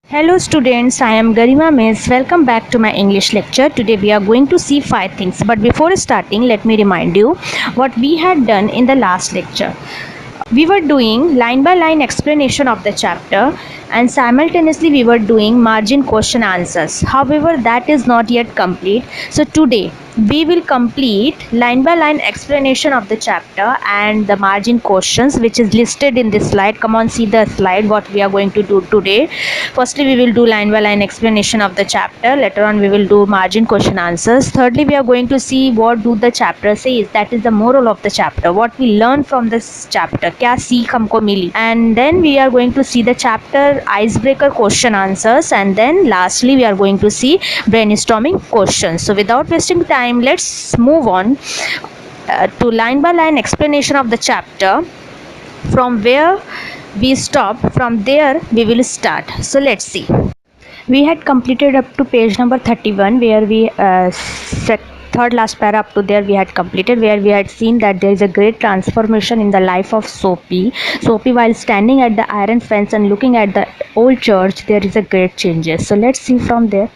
Hello students, I am Garima Miss. Welcome back to my English lecture. Today we are going to see 5 things. But before starting, let me remind you what we had done in the last lecture. We were doing line by line explanation of the chapter and simultaneously we were doing margin question answers. However, that is not yet complete. So today we will complete line by line explanation of the chapter and the margin questions which is listed in this slide. Come on, see the slide what we are going to do today. Firstly, we will do line by line explanation of the chapter. Later on we will do margin question answers. Thirdly, we are going to see what do the chapter says, that is the moral of the chapter, what we learn from this chapter, क्या सीख हमको मिली. And then we are going to see the chapter icebreaker question answers, and then lastly we are going to see brainstorming questions. So without wasting time, let's move on to line by line explanation of the chapter. From where we stop, from there we will start. So let's see. We had completed up to page number 31 where we third last para up to there we had completed, where we had seen that there is a great transformation in the life of Sophie. Sophie, while standing at the iron fence and looking at the old church, there is a great changes. So let's see from there.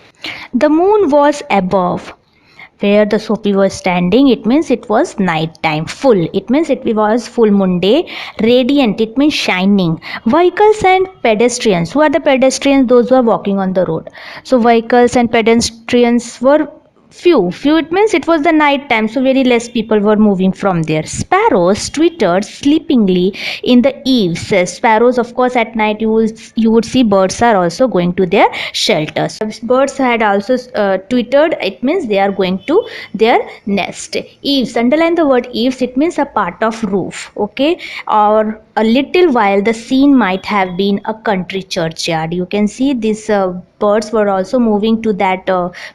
The moon was above where the Sophie was standing. It means it was night time. Full, it means it was full moon day. Radiant, it means shining. Vehicles and pedestrians. Who are the pedestrians? Those who are walking on the road. So vehicles and pedestrians were few. It means it was the night time, so very less people were moving from there. Sparrows twittered sleepingly in the eaves. Sparrows, of course, at night you would see birds are also going to their shelters. Birds had also twittered. It means they are going to their nest. Eaves, underline the word eaves. It means a part of roof. Okay, or a little while the scene might have been a country churchyard. You can see this birds were also moving to that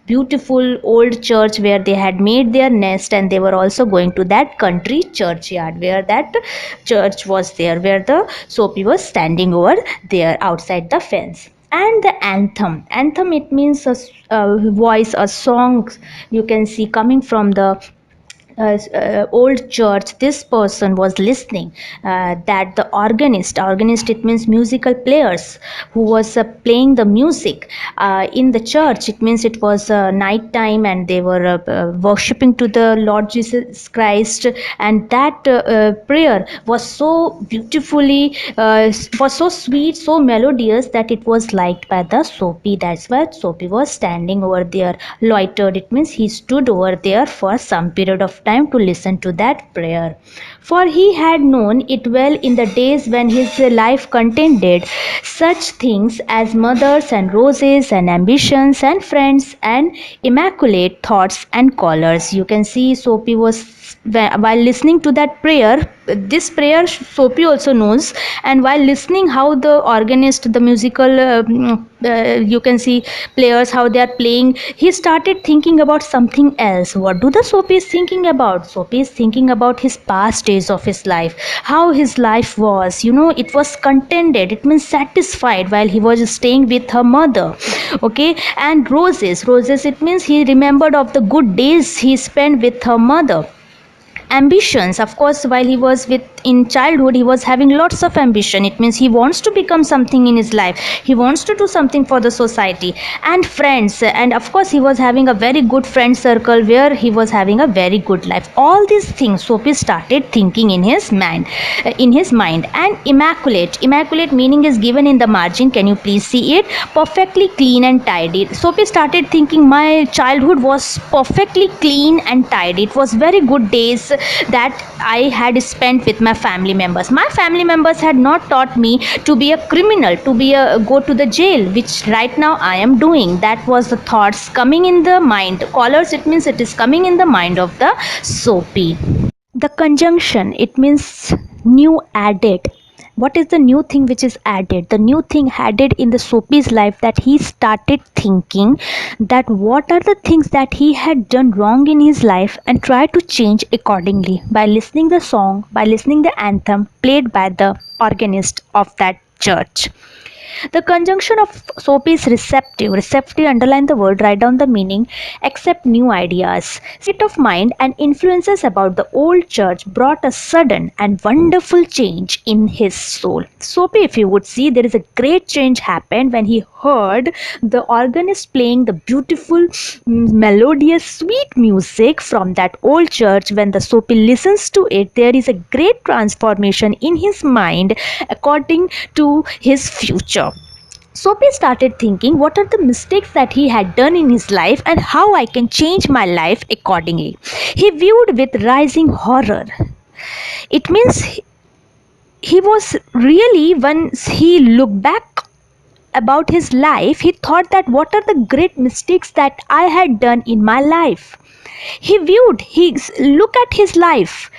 beautiful old church where they had made their nest, and they were also going to that country churchyard where that church was there, where the Sophie was standing over there outside the fence. And the anthem, it means a voice, a song, you can see coming from the old church. This person was listening that the organist, it means musical players, who was playing the music in the church. It means it was night time and they were worshipping to the Lord Jesus Christ, and that prayer was so beautifully was so sweet, so melodious, that it was liked by the Sophie. That's why Sophie was standing over there. Loitered, it means he stood over there for some period of time to listen to that prayer. For he had known it well in the days when his life contained such things as mothers and roses and ambitions and friends and immaculate thoughts and callers. You can see Sophie was, while listening to that prayer, this prayer Sophie also knows, and while listening how the organist, the musical you can see players, how they are playing, he started thinking about something else. What do the Sophie is thinking about? Sophie is thinking about his past days of his life, how his life was, it was contented, it means satisfied while he was staying with her mother. Okay, and roses, it means he remembered of the good days he spent with her mother. Ambitions, of course, while he was with in childhood, he was having lots of ambition. It means he wants to become something in his life, he wants to do something for the society. And friends, and of course he was having a very good friend circle where he was having a very good life. All these things Sophie started thinking in his mind. And immaculate meaning is given in the margin. Can you please see it? Perfectly clean and tidy. Sophie started thinking, my childhood was perfectly clean and tidy. It was very good days that I had spent with my family members. My family members had not taught me to be a criminal, to go to the jail, which right now I am doing. That was the thoughts coming in the mind. Callers, it means it is coming in the mind of the Sophie. The conjunction, it means new, added. What is the new thing which is added? The new thing added in the Sophie's life, that he started thinking that what are the things that he had done wrong in his life and try to change accordingly by listening the song, by listening the anthem played by the organist of that church. The conjunction of SOAP is receptive. Receptive, underline the word, write down the meaning, accept new ideas. State of mind and influences about the old church brought a sudden and wonderful change in his soul. SOAP, if you would see, there is a great change happened when he heard the organist playing the beautiful, melodious, sweet music from that old church. When the SOAP listens to it, there is a great transformation in his mind according to his future. Soapy started thinking what are the mistakes that he had done in his life and how I can change my life accordingly. He viewed with rising horror. It means he was really, once he looked back about his life, he thought that what are the great mistakes that I had done in my life. He look at his life,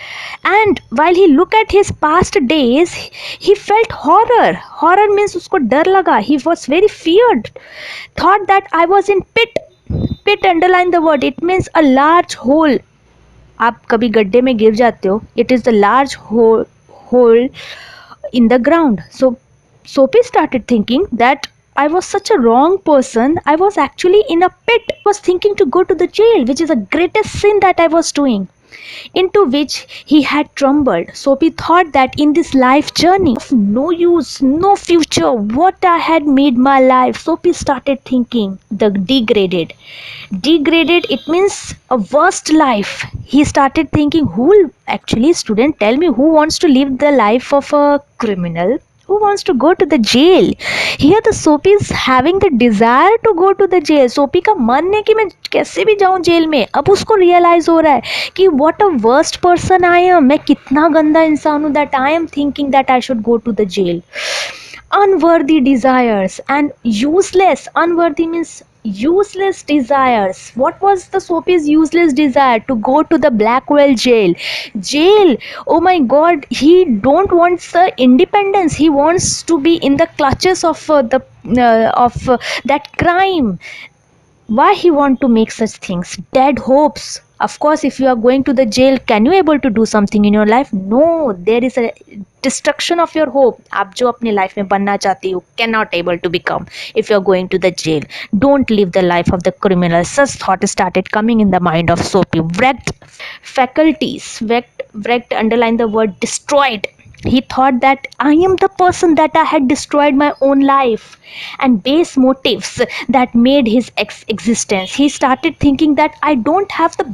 and while he look at his past days, he felt horror means usko डर लगा. He was very feared, thought that I was in pit, underline the word, it means a large hole. आप कभी गड्ढे में गिर जाते हो, it is the large hole in the ground. So Soapy started thinking that I was such a wrong person. I was actually in a pit. I was thinking to go to the jail, which is the greatest sin that I was doing, into which he had trembled. Soapy thought that in this life journey of no use, no future, what I had made my life. Soapy started thinking the degraded. Degraded, it means a worst life. He started thinking, who actually, student, tell me, who wants to live the life of a criminal? Who wants to go to the jail? Here the Soapy is having the desire to go to the jail. Soapy का मन है कि मैं कैसे भी जाऊं jail में. अब उसको रियलाइज हो रहा है कि what a worst person I am. मैं कितना गंदा इंसान हूँ that I am thinking that I should go to the jail. Unworthy desires and useless. Unworthy means useless desires. What was the Soapy's useless desire? To go to the Blackwell jail. Oh my god, he don't want the independence. He wants to be in the clutches of that crime. Why he want to make such things? Dead hopes. Of course, if you are going to the jail, can you able to do something in your life? No, there is a destruction of your hope. आप जो अपने life में बनना चाहती हो, cannot able to become if you are going to the jail. Don't live the life of the criminal. Such thought started coming in the mind of Soapy. Wrecked faculties. Wrecked, underline the word, destroyed. He thought that I am the person that I had destroyed my own life, and base motives that made his existence. He started thinking that I don't have the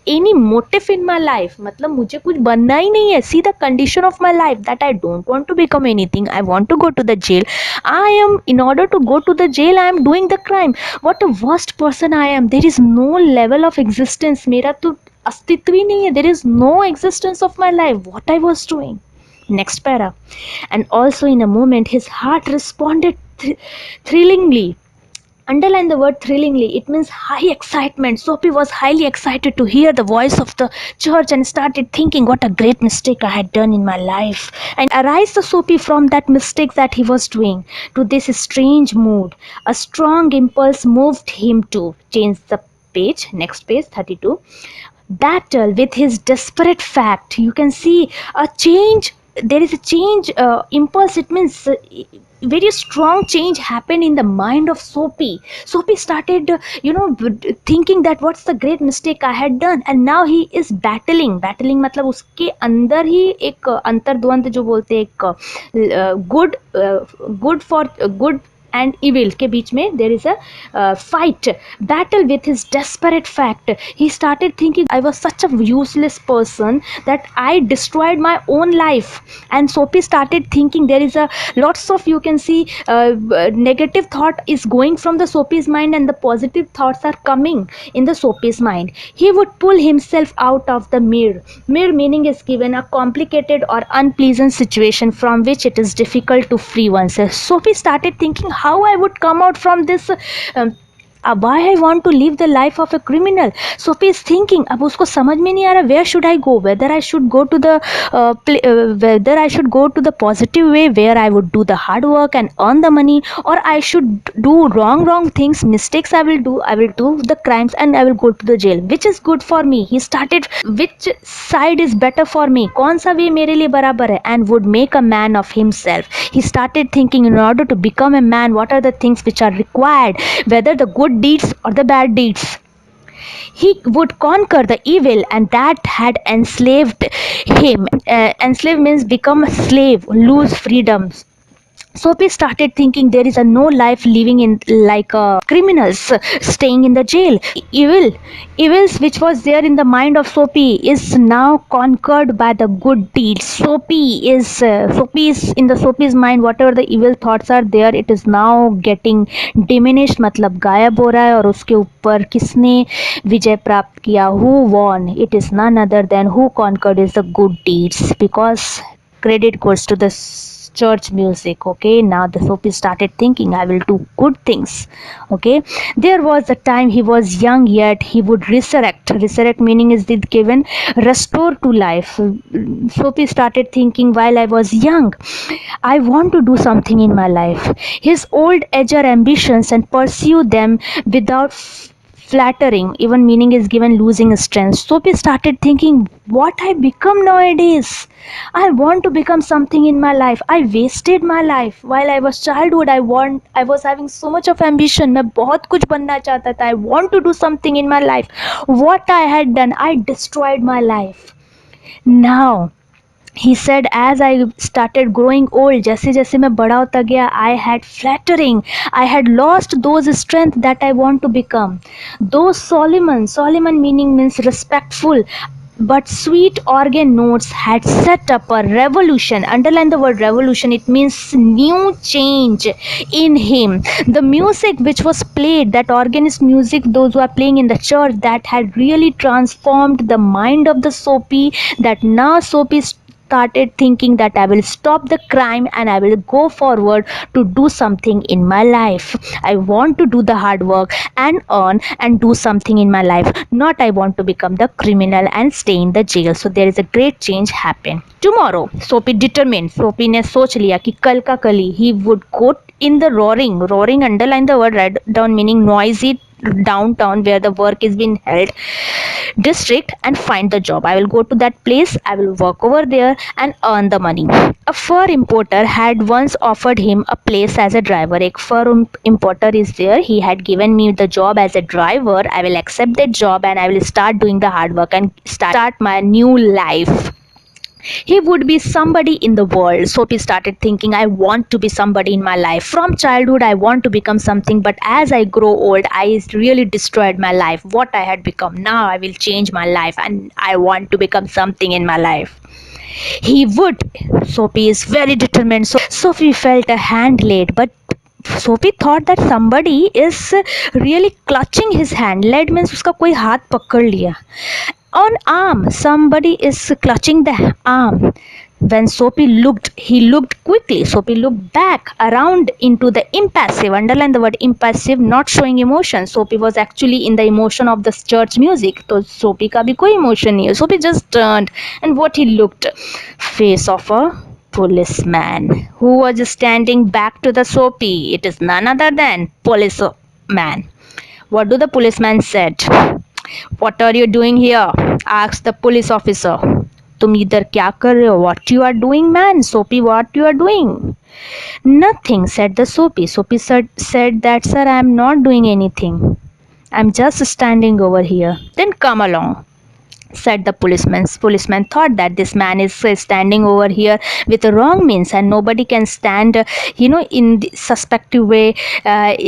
any motive in my life. मतलब मुझे कुछ बनना ही नहीं है. See the condition of my life that I don't want to become anything. I want to go to the jail. In order to go to the jail, I am doing the crime. What a worst person I am. There is no level of existence. मेरा तो अस्तित्व ही नहीं है. There is no existence of my life. What I was doing. Next para. And also in a moment his heart responded thrillingly. Underline the word thrillingly. It means high excitement. Soapy was highly excited to hear the voice of the church and started thinking what a great mistake I had done in my life. And arise the Soapy from that mistake that he was doing to this strange mood. A strong impulse moved him to change the page. Next page, 32. Battle with his desperate fact. You can see a change. There is a change impulse. It means very strong change happened in the mind of Soapy. Soapy started thinking that what's the great mistake I had done, and now he is battling मतलब उसके अंदर ही एक अंतर्द्वंद जो बोलते हैं एक good and evil के बीच में there is a fight, battle with his desperate fact. He started thinking I was such a useless person that I destroyed my own life. And Soapy started thinking there is a lots of, you can see, negative thought is going from the Soapy's mind and the positive thoughts are coming in the Soapy's mind. He would pull himself out of the mere meaning is given a complicated or unpleasant situation from which it is difficult to free oneself. Soapy started thinking how I would come out from this why I want to live the life of a criminal? Sophie is thinking. अब उसको समझ में नहीं आ रहा where should I go, whether I should go to the whether I should go to the positive way where I would do the hard work and earn the money, or I should do wrong things, mistakes I will do the crimes and I will go to the jail. Which is good for me? He started, which side is better for me, कौन सा वे मेरे लिए बराबर है, and would make a man of himself. He started thinking, in order to become a man, what are the things which are required, whether the good deeds or the bad deeds. He would conquer the evil, and that had enslaved him. Enslave means become a slave, lose freedoms. Sophie started thinking there is a no life living in like criminals staying in the jail. Evils which was there in the mind of Sophie is now conquered by the good deeds. Sophie is in the Sophie's mind, whatever the evil thoughts are there, it is now getting diminished, मतलब गायब हो रहा है. और उसके ऊपर किसने विजय प्राप्त किया? Who won? It is none other than who conquered is the good deeds, because credit goes to the church music. Okay, now the Sophie started thinking, I will do good things. Okay, there was a time he was young, yet he would resurrect meaning is it given, restore to life. Sophie started thinking, while I was young, I want to do something in my life, his old age or ambitions, and pursue them without flattering, even meaning is given, losing strength. Sophie started thinking, what I become nowadays? I want to become something in my life. I wasted my life while I was childhood. I was having so much of ambition. मैं बहुत कुछ बनना चाहता था. I want to do something in my life. What I had done, I destroyed my life. Now he said, as I started growing old, जैसे जैसे मैं बड़ा होता गया, I had flattering, I had lost those strength that I want to become. Those Solomon meaning means respectful, but sweet organ notes had set up a revolution. Underline the word revolution. It means new change in him. The music which was played, that organist music, those who are playing in the church, that had really transformed the mind of the Sophie, that now Sophie started thinking that I will stop the crime and I will go forward to do something in my life. I want to do the hard work and earn and do something in my life. Not I want to become the criminal and stay in the jail. So there is a great change happen. Tomorrow, Sophie determined. Sophie ने सोच लिया कि कल का कल ही he would go in the roaring, underline the word, write down meaning noisy downtown where the work is being held district, and find the job. I will go to that place, I will work over there and earn the money. A fur importer had once offered him a place as a driver. एक fur importer is there, he had given me the job as a driver. I will accept that job and I will start doing the hard work and start my new life. He would be somebody in the world. Sophie started thinking, I want to be somebody in my life. From childhood, I want to become something, but as I grow old, I really destroyed my life. What I had become, now I will change my life and I want to become something in my life. He would. Sophie is very determined. So Sophie felt a hand laid, but Sophie thought that somebody is really clutching his hand. Laid means उसका कोई हाथ पकड़ लिया. On arm, somebody is clutching the arm. When Sophie looked, he looked quickly. Sophie looked back around into the impassive. Underline the word impassive, not showing emotion. Sophie was actually in the emotion of the church music. So Sophie का भी कोई emotion नहीं है. Sophie just turned, and what he looked, face of a policeman who was standing back to the Sophie. It is none other than policeman. What do the policeman said? What are you doing here? Asked the police officer. तुम इधर क्या कर रहे हो? What you are doing, man? Sophie, what you are doing? Nothing, said the Sophie. Sophie said that, sir, I am not doing anything. I am just standing over here. Then come along, said the policeman. Policeman thought that this man is standing over here with the wrong means, and nobody can stand in the suspective way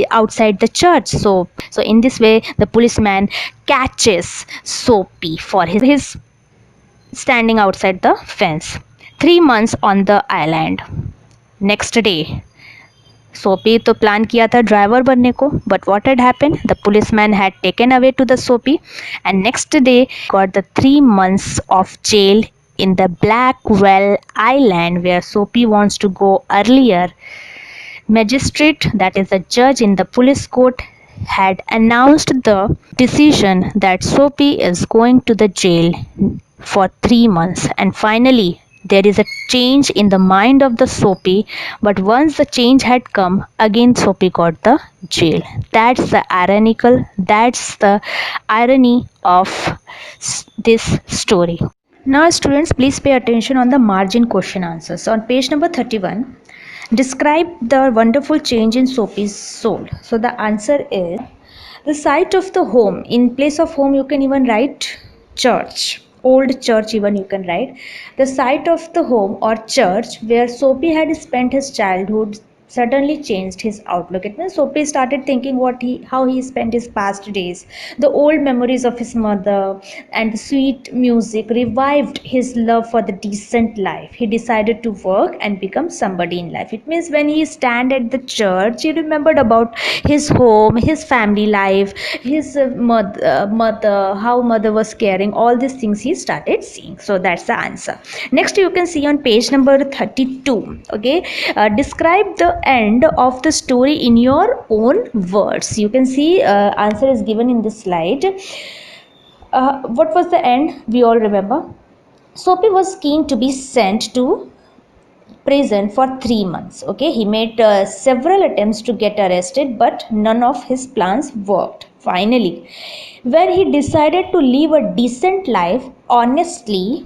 outside the church. So in this way the policeman catches Sophie for his standing outside the fence. 3 months on the island. Next day, Sophie तो plan किया था driver बनने को, but what had happened? The policeman had taken away to the Sophie, and next day got the 3 months of jail in the Blackwell Island where Sophie wants to go earlier. Magistrate, that is a judge in the police court, had announced the decision that Soapy is going to the jail for 3 months, and finally there is a change in the mind of the Soapy. But once the change had come, again Soapy got the jail. That's the irony of this story. Now students, please pay attention on the margin question answers. So on page number 31, describe the wonderful change in Soapy's soul. So the answer is the site of the home. In place of home, you can even write church. Old church, even you can write. The site of the home or church where Soapy had spent his childhood suddenly changed his outlook. It means Soapy started thinking how he spent his past days. The old memories of his mother and the sweet music revived his love for the decent life. He decided to work and become somebody in life. It means when he stand at the church, he remembered about his home, his family life, his mother, how mother was caring, all these things he started seeing. So that's the answer. Next, you can see on page number 32. Okay, describe the end of the story in your own words. You can see answer is given in this slide. What was the end? We all remember. Soapy was keen to be sent to prison for 3 months. Okay, he made several attempts to get arrested, but none of his plans worked. Finally, when he decided to live a decent life honestly,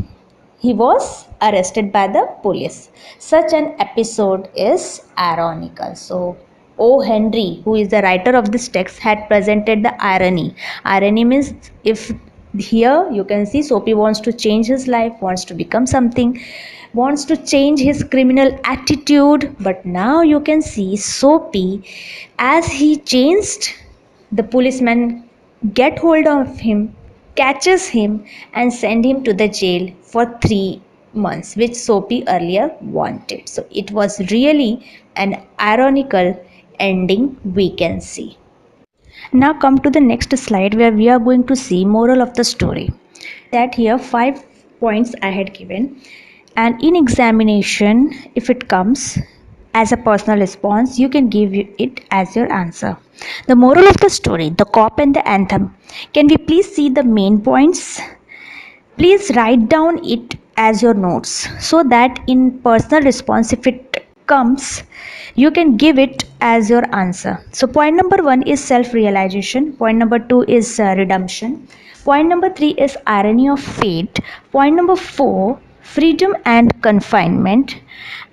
he was arrested by the police. Such an episode is ironical. So, O. Henry, who is the writer of this text, had presented the irony. Irony means if here you can see Soapy wants to change his life, wants to become something, wants to change his criminal attitude, but now you can see Soapy, as he changed, the policeman get hold of him, catches him, and send him to the jail for 3 months, which Soapy earlier wanted. So it was really an ironical ending, we can see. Now come to the next slide where we are going to see moral of the story. That here 5 points I had given, and in examination if it comes as a personal response you can give it as your answer. The moral of the story, the cop and the anthem. Can we please see the main points? Please write down it as your notes so that in personal response if it comes you can give it as your answer. So point number 1 is self realization, point number 2 is redemption, point number 3 is irony of fate, point number 4 freedom and confinement,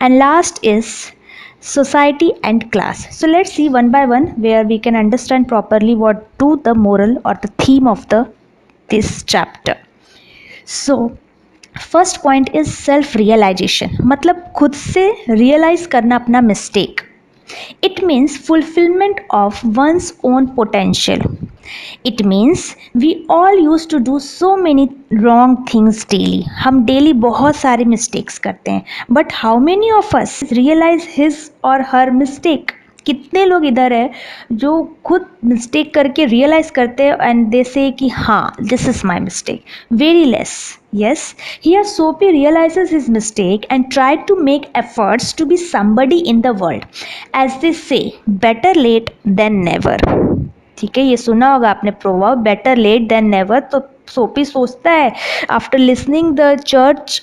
and last is society and class. So let's see one by one where we can understand properly what do the moral or the theme of the this chapter. So first point is self realisation, मतलब खुद से realise करना अपना mistake. It means fulfilment of one's own potential. It means we all use to do so many wrong things daily. हम daily बहुत सारे mistakes करते हैं, but how many of us realise his or her mistake. कितने लोग इधर है जो खुद मिस्टेक करके रियलाइज करते हैं एंड दे से कि हाँ this is my mistake. Very less. Yes, here Soapy realizes his mistake and tried to make efforts to be somebody in the world. As they say, better late than never. ठीक है, ये सुना होगा आपने proverb, better late than never. तो Soapy सोचता है after listening the church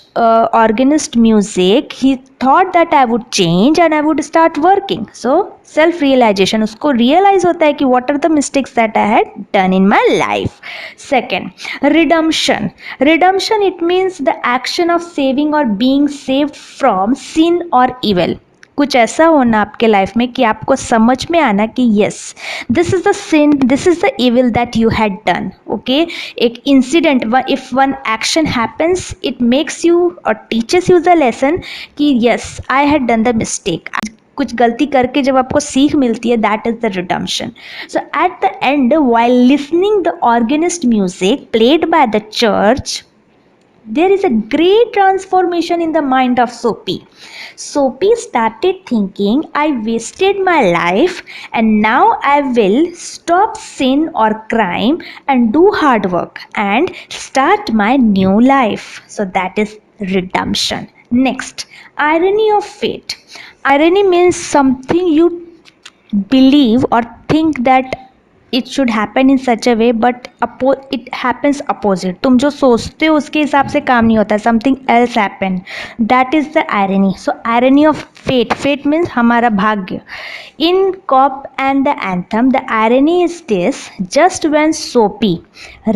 organist music he thought that I would change and I would start working. So self realisation, उसको रियलाइज होता है कि what are the mistakes that I had done in my life. Second, redemption. Redemption it means the action of saving or being saved from sin or evil. कुछ ऐसा होना आपके life में कि आपको समझ में आना कि yes this is the sin, this is the evil that you had done. Okay, एक incident, if one action happens it makes you और टीचर्स यू द लेसन कि yes I had done the mistake. कुछ गलती करके जब आपको सीख मिलती है, that is the redemption. So at the end while listening the organist music played by the church, there is a great transformation in the mind of Soapy. Soapy started thinking, I wasted my life and now I will stop sin or crime and do hard work and start my new life. So that is redemption. Next, irony of fate. Irony means something you believe or think that it should happen in such a way, but it happens opposite. तुम जो सोचते हो उसके हिसाब से काम नहीं होता, something else happen. That is the irony. So irony of fate. Fate means हमारा भाग्य. In Cop and the Anthem, the irony is this: just when Soapy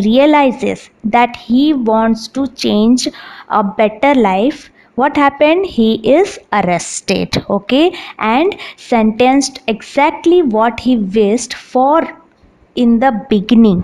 realizes that he wants to change a better life, what happened? He is arrested, okay, and sentenced exactly what he wished for in the beginning,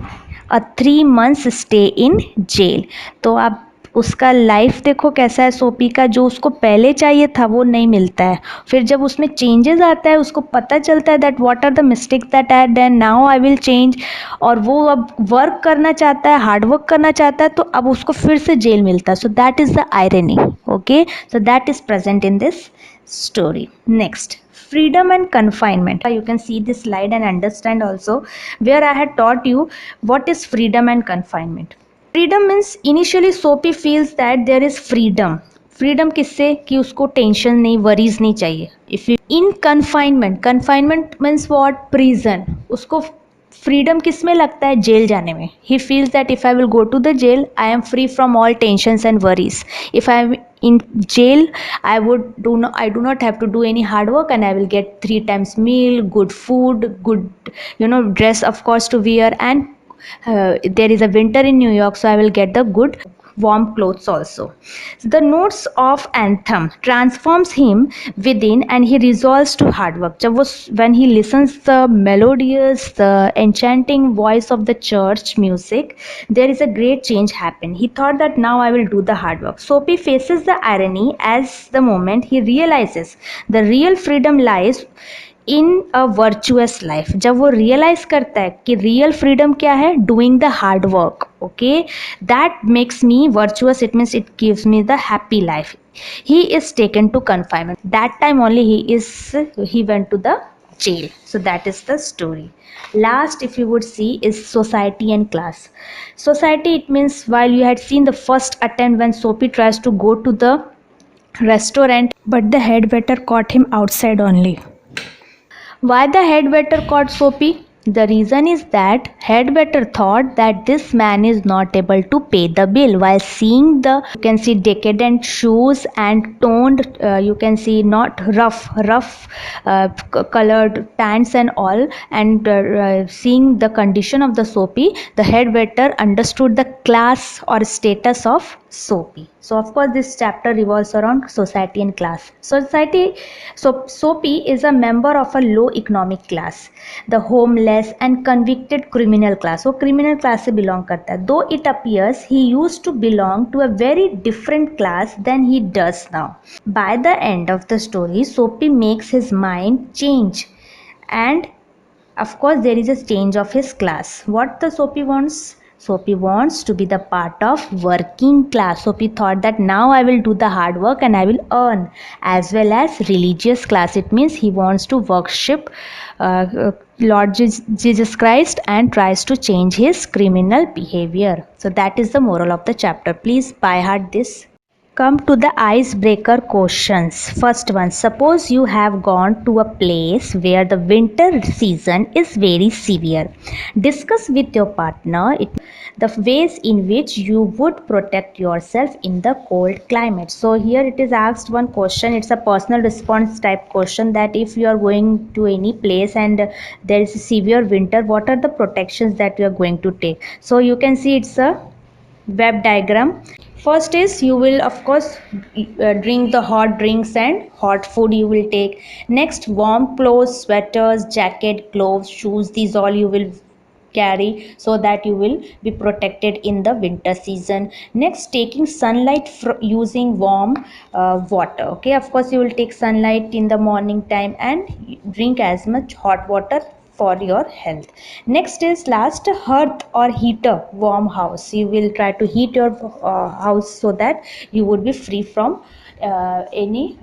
a 3 months stay in jail. तो आप उसका life देखो कैसा है सोपी का, जो उसको पहले चाहिए था वो नहीं मिलता है, फिर जब उसमें चेंजेस आता है उसको पता चलता है that what are the mistakes that I done, now I will change, और वो अब वर्क करना चाहता है, हार्ड वर्क करना चाहता है, तो अब उसको फिर से जेल मिलता है. So that is the irony. Okay, so that is present in this story. Next, freedom and confinement. You can see this slide and understand also where I had taught you what is freedom and confinement. Freedom means initially Soapy feels that there is freedom. Freedom किससे कि उसको tension नहीं, worries नहीं चाहिए. If you in confinement, confinement means what, prison. उसको freedom किस में लगता है? जेल जाने में. He feels that if I will go to the jail I am free from all tensions and worries. If I am in jail I do not have to do any hard work, and I will get 3 times meal, good food, good dress of course to wear, and there is a winter in New York, so I will get the good warm clothes also. The notes of Anthem transforms him within, and he resolves to hard work. When he listens the melodious, the enchanting voice of the church music, there is a great change happen. He thought that now I will do the hard work. Soapy faces the irony as the moment he realizes the real freedom lies in a virtuous life. जब वो realise करता है कि real freedom क्या है, doing the hard work. Okay, that makes me virtuous. It means it gives me the happy life. He is taken to confinement. That time only he went to the jail. So that is the story. Last, if you would see, is society and class. Society, it means while you had seen the first attempt when Soapy tries to go to the restaurant, but the head waiter caught him outside only. Why the head waiter caught Soapy? The reason is that head waiter thought that this man is not able to pay the bill. While seeing the, you can see decadent shoes and toned, you can see not rough colored pants and all, and seeing the condition of the Soapy, the head waiter understood the class or status of Soapy. So of course this chapter revolves around society and class. So Soapy is a member of a low economic class, the homeless and convicted criminal class. वो criminal class से belong करता है. Though it appears he used to belong to a very different class than he does now. By the end of the story, Soapy makes his mind change, and of course there is a change of his class. What the Soapy wants? Soapy wants to be the part of working class. Soapy thought that now I will do the hard work and I will earn, as well as religious class. It means he wants to worship Lord Jesus Christ and tries to change his criminal behavior. So that is the moral of the chapter. Please by heart this. Come to the icebreaker questions. First one, suppose you have gone to a place where the winter season is very severe. Discuss with your partner the ways in which you would protect yourself in the cold climate. So here it is asked one question. It's a personal response type question, that if you are going to any place and there is a severe winter, what are the protections that you are going to take? So you can see it's a web diagram. First is you will of course drink the hot drinks and hot food you will take. Next, warm clothes, sweaters, jacket, gloves, shoes, these all you will carry so that you will be protected in the winter season. Next, taking sunlight using warm water. Okay, of course you will take sunlight in the morning time and drink as much hot water for your health. Next is last, hearth or heater, warm house. You will try to heat your house so that you would be free from any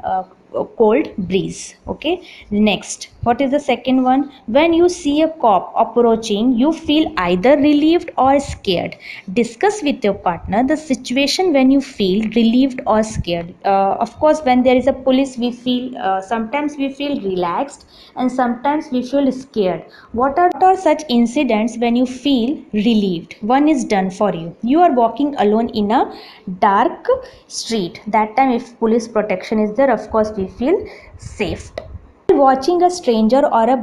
cold breeze. Okay, next, what is the second one? When you see a cop approaching, you feel either relieved or scared. Discuss with your partner the situation when you feel relieved or scared. Of course, when there is a police, we feel sometimes we feel relaxed and sometimes we feel scared. What are such incidents when you feel relieved? One is done for you. You are walking alone in a dark street. That time, if police protection is there, of course, we feel safe. Watching a stranger or a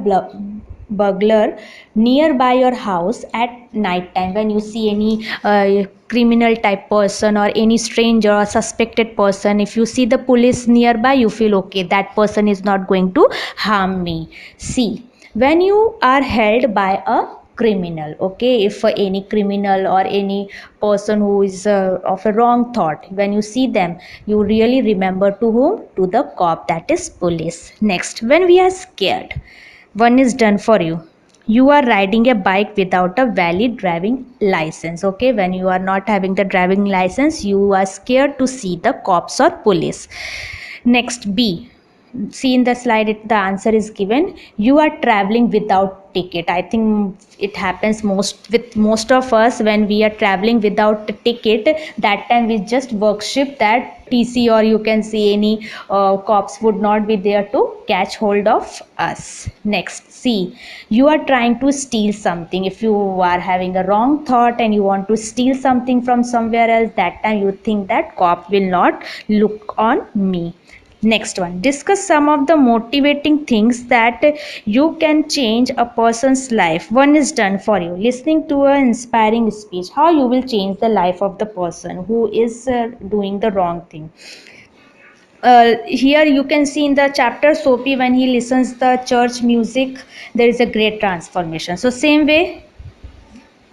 burglar nearby your house at night time, when you see any criminal type person or any stranger or suspected person, if you see the police nearby, you feel okay, that person is not going to harm me. See, when you are held by a criminal, okay, if any criminal or any person who is of a wrong thought, when you see them, you really remember to whom? To the cop, that is police. Next, when we are scared, one is done for you. You are riding a bike without a valid driving license. Okay, when you are not having the driving license, you are scared to see the cops or police. Next, B. See in the slide, the answer is given. You are traveling without ticket. I think it happens most of us when we are traveling without ticket. That time we just worship that TC, or you can see any cops would not be there to catch hold of us. Next, C. You are trying to steal something. If you are having a wrong thought and you want to steal something from somewhere else, that time you think that cop will not look on me. Next one, discuss some of the motivating things that you can change a person's life. One is done for you. Listening to an inspiring speech, how you will change the life of the person who is doing the wrong thing. Here you can see in the chapter, Soapy, when he listens the church music, there is a great transformation. So same way,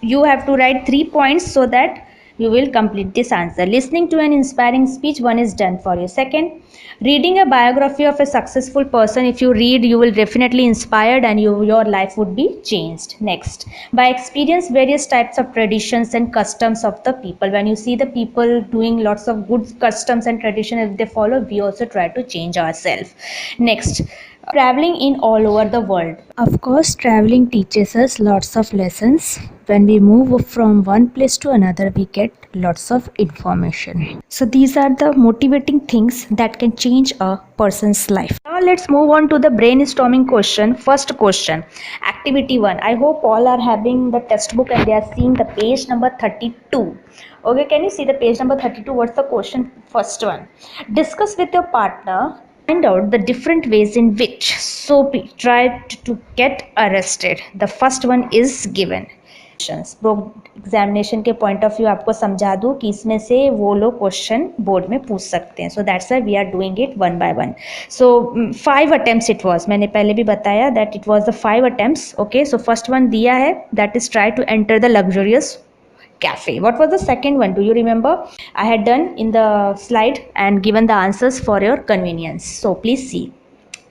you have to write 3 points so that you will complete this answer. Listening to an inspiring speech, one is done for you. Second, reading a biography of a successful person. If you read, you will definitely inspired and your life would be changed. Next, by experience various types of traditions and customs of the people. When you see the people doing lots of good customs and tradition, if they follow, we also try to change ourselves. Next, traveling in all over the world. Of course, traveling teaches us lots of lessons. When we move from one place to another, we get lots of information. So these are the motivating things that can change a person's life. Now let's move on to the brainstorming question. First question, activity 1. I hope all are having the textbook and they are seeing the page number 32. Okay, can you see the page number 32? What's the question? First one, discuss with your partner, find out the different ways in which Soapy tried to get arrested. The first one is given. Examination के point of view आपको समझा दूं कि इसमें से वो लोग question board में पूछ सकते हैं. So that's why we are doing it one by one. So 5 attempts it was. मैंने पहले भी बताया that it was the 5 attempts. Okay, so first one दिया है, that is try to enter the luxurious cafe. What was the second one? Do you remember? I had done in the slide and given the answers for your convenience. So please see.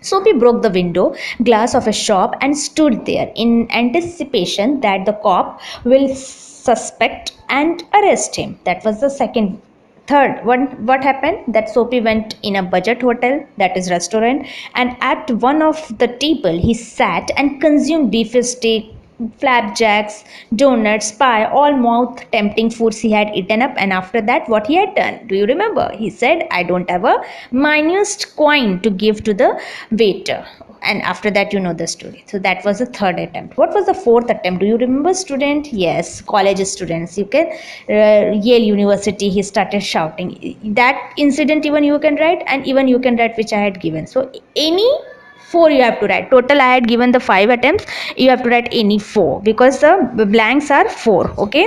Soapy broke the window glass of a shop and stood there in anticipation that the cop will suspect and arrest him. That was the second. Third one, what happened? That Soapy went in a budget hotel, that is restaurant, and at one of the table he sat and consumed beef steak, flapjacks, donuts, pie, all mouth tempting foods he had eaten up. And after that, what he had done? Do you remember? He said, I don't have a minused coin to give to the waiter. And after that, you know the story. So that was the third attempt. What was the fourth attempt? Do you remember, student? Yes, college students. You can Yale University, he started shouting. That incident even you can write, and even you can write which I had given. So any 4 you have to write. Total I had given the 5 attempts. You have to write any 4 because the blanks are 4. Okay.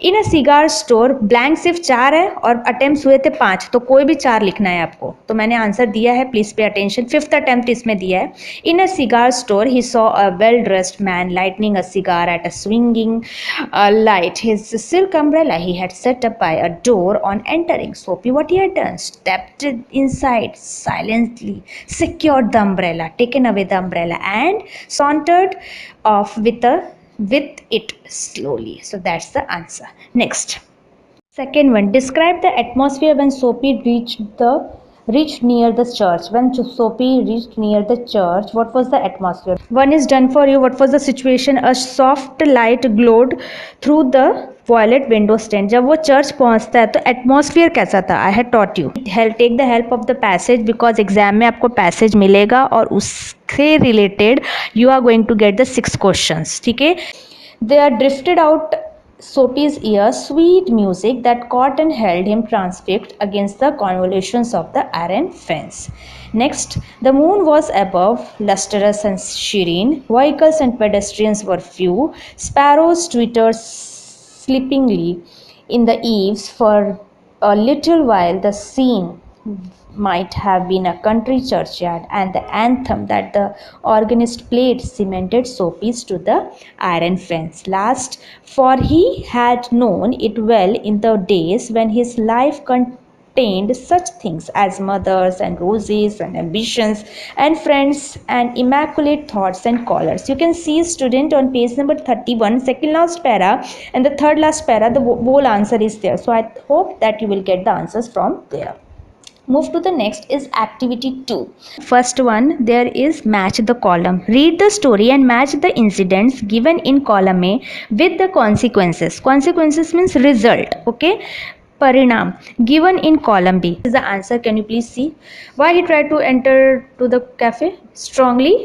In a cigar store, blank सिर्फ 4 है और attempts हुए थे 5, तो कोई भी 4 लिखना है आपको. तो मैंने आंसर दिया है, please pay attention. 5th attempt इसमें दिया है. In a cigar store, he saw a well-dressed man lighting a cigar at a swinging light. His silk umbrella he had set up by a door on entering. Soapy, what he had done? Stepped inside silently, secured the umbrella, taken away the umbrella, and sauntered off with it slowly. So that's the answer. Next, second one, describe the atmosphere when Soapy reached the reached near the church. When Sophie reached near the church, what was the atmosphere? One is done for you. What was the situation? A soft light glowed through the violet window stand. जब वो church पहुंचता है तो atmosphere कैसा था? I had taught you help take the help of the passage because exam में आपको passage मिलेगा और उससे related you are going to get the 6 questions. ठीक है. They are drifted out Sophie's ears sweet music that caught and held him transfixed against the convolutions of the iron fence. Next, the moon was above, lustrous and serene. Vehicles and pedestrians were few. Sparrows twittered sleepingly in the eaves. For a little while, the scene might have been a country churchyard, and the anthem that the organist played cemented Sophie's to the iron fence. Last, for he had known it well in the days when his life contained such things as mothers and roses and ambitions and friends and immaculate thoughts and callers. You can see, student, on page number 31, second last para and the third last para, the whole answer is there. So I hope that you will get the answers from there. Move to the next is activity 2. First one, there is match the column. Read the story and match the incidents given in column A with the consequences. Consequences means result. Okay. Parinam given in column B. This is the answer. Can you please see? Why he tried to enter to the cafe? Strongly.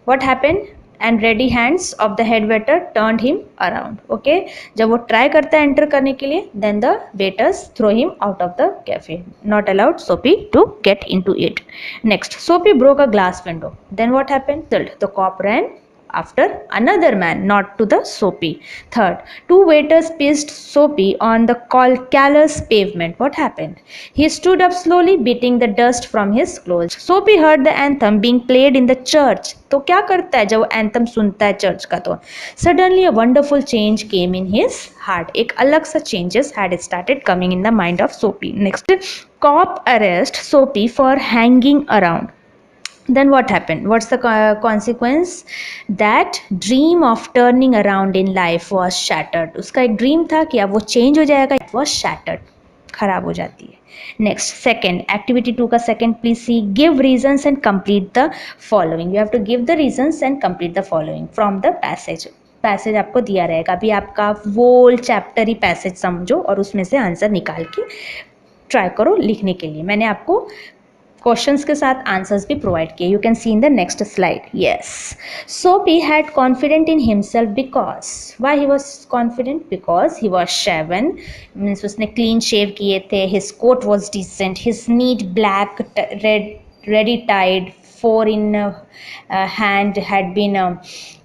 What happened? And ready hands of the head waiter turned him around. Okay. जब वो try करता है enter करने के लिए, then the waiters throw him out of the cafe. Not allowed Soapy to get in to it. Next, Soapy broke a glass window. Then what happened? The cop ran after another man, not to the Soapy. Third, two waiters pissed Soapy on the callous pavement. What happened? He stood up slowly, beating the dust from his clothes. Soapy heard the anthem being played in the church. तो क्या करता है जब वो anthem सुनता है church का? तो suddenly a wonderful change came in his heart. एक अलग सा changes had started coming in the mind of सोपी. Next, corp arrest Soapy for hanging around. Then what happened? What's the consequence? That dream of turning around in life was shattered. उसका एक dream था कि अब वो change हो जाएगा. It was shattered. खराब हो जाती है. नेक्स्ट, सेकेंड, एक्टिविटी 2 का second, please see. Give reasons and complete the following. You have to give the reasons and complete the following from the passage. Passage आपको दिया रहेगा. अभी आपका वोल चैप्टर ही पैसेज समझो और उसमें से आंसर निकाल के ट्राई करो लिखने के लिए. मैंने आपको क्वेश्चंस के साथ आंसर्स भी प्रोवाइड किए. You can see in the next slide. Yes, Soapy had confident in himself because. Why he was confident? Because he was shaven, means उसने क्लीन शेव किए थे. His coat was decent. His neat black ready tied 4 in hand had been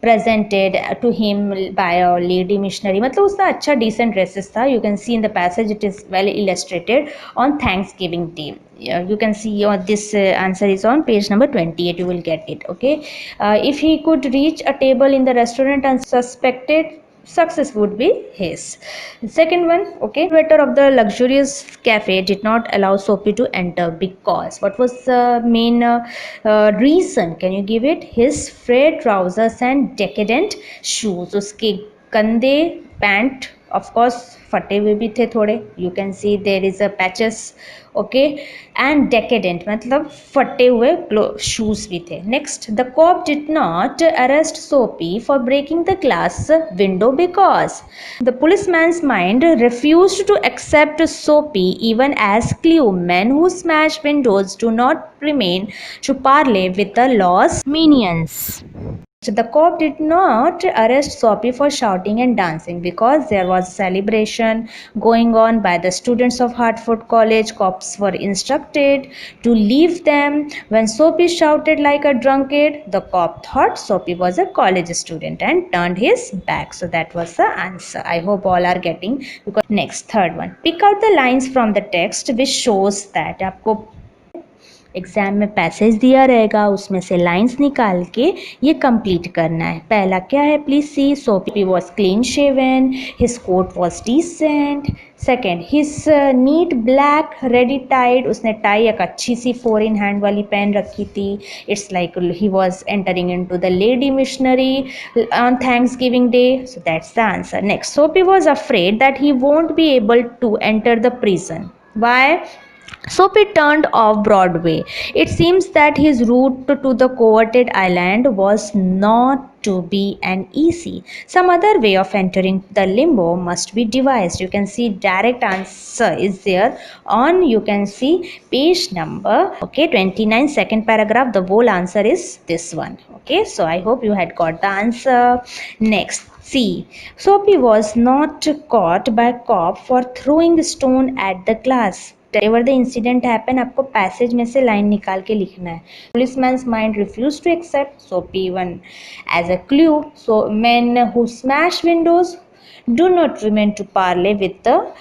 presented to him by a lady missionary. मतलब उसका अच्छा decent dresses था. You can see in the passage it is well illustrated on Thanksgiving Day. You can see this answer is on page number 28. You will get it. Okay. If he could reach a table in the restaurant unsuspected, success would be his. Second one, okay, waiter of the luxurious cafe did not allow Sophie to enter because. What was the main reason? Can you give it? His frayed trousers and decadent shoes. उसके गंदे pant of course फटे हुए भी थे थोड़े. You can see there is a patches. ओके. And decadent मतलब फटे हुए शूज भी थे. Next, the cop did not arrest Soapy for breaking the glass window because the policeman's mind refused to accept Soapy even as clue. men who smash windows do not remain to parley with the law's minions. The cop did not arrest Sophie for shouting and dancing because there was a celebration going on by the students of Hartford College. Cops were instructed to leave them. When Sophie shouted like a drunkard, the cop thought Sophie was a college student and turned his back. So that was the answer. I hope all are getting. Next, third one. Pick out the lines from the text which shows that आपको exam में passage दिया रहेगा, उसमें से lines निकाल के ये complete करना है. पहला क्या है? Please see. Soapy was clean shaven. His coat was decent. Second, his neat black ready tied. उसने टाई एक अच्छी सी 4 in hand वाली पहन रखी थी. It's like he was entering in to the lady missionary on Thanksgiving Day. So that's the answer. Next, Soapy was afraid that he won't be able to enter the prison. Why? Soapy turned off Broadway. It seems that his route to the coveted island was not to be an easy. Some other way of entering the limbo must be devised. You can see direct answer is there on, you can see page number, okay, 29, second paragraph. The whole answer is this one. Okay, so I hope you had got the answer. Next. C. Soapy was not caught by cop for throwing stone at the class. Wherever the incident happened, आपको passage में से line निकाल के लिखना है. Policeman's mind refused to accept Soapy one as a clue. So men who smash windows do not remain to parley with the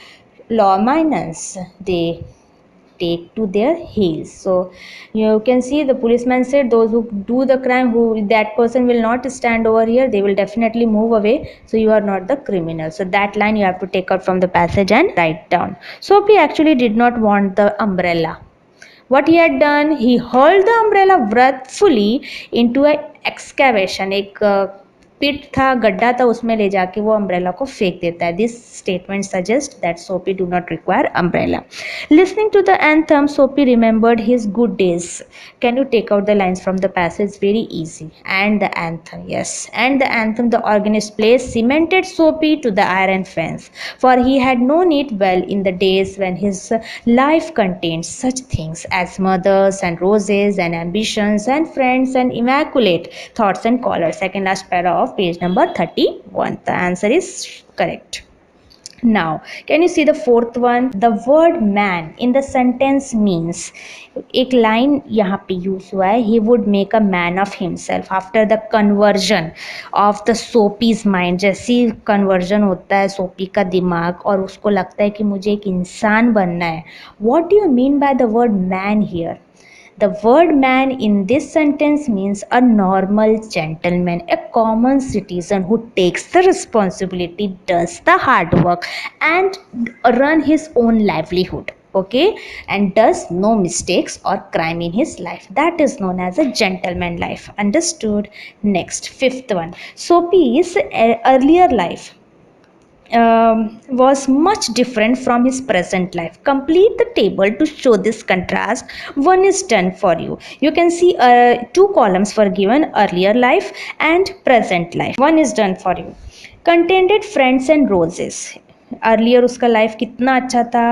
lawminers. They take to their heels. So you can see the policeman said those who do the crime, who that person will not stand over here, they will definitely move away, so you are not the criminal. So that line you have to take out from the passage and write down. Soapy actually did not want the umbrella. What he had done, he hurled the umbrella wrathfully into a excavation. एक पिट था, गड्ढा था, उसमें ले जाके वो umbrella को फेंक देता है. This statement suggest that Soapy do not require umbrella. Listening to the anthem, Soapy remembered his good days. Can you take out the lines from the passage? Very easy. And the anthem, yes, and the anthem the organist plays cemented Soapy to the iron fence, for he had known it well in the days when his life contained such things as mothers and roses and ambitions and friends and immaculate thoughts and colors. Second last para of page number 31. The answer is correct. Now, can you see the fourth one? The word man in the sentence means, एक line यहाँ पे use हुआ है, he would make a man of himself after the conversion of the Soapy's mind. जैसी conversion होता है सोपी का दिमाग और उसको लगता है कि मुझे एक इंसान बनना है. What do you mean by the word man here? The word man in this sentence means a normal gentleman, a common citizen who takes the responsibility, does the hard work and run his own livelihood. Okay, and does no mistakes or crime in his life. That is known as a gentleman life. Understood? Next, fifth one. Soapy's earlier life was much different from his present life. Complete the table to show this contrast. One is done for you. You can see two columns were given, earlier life and present life. One is done for you. Contented friends and roses. Earlier उसका life कितना अच्छा था.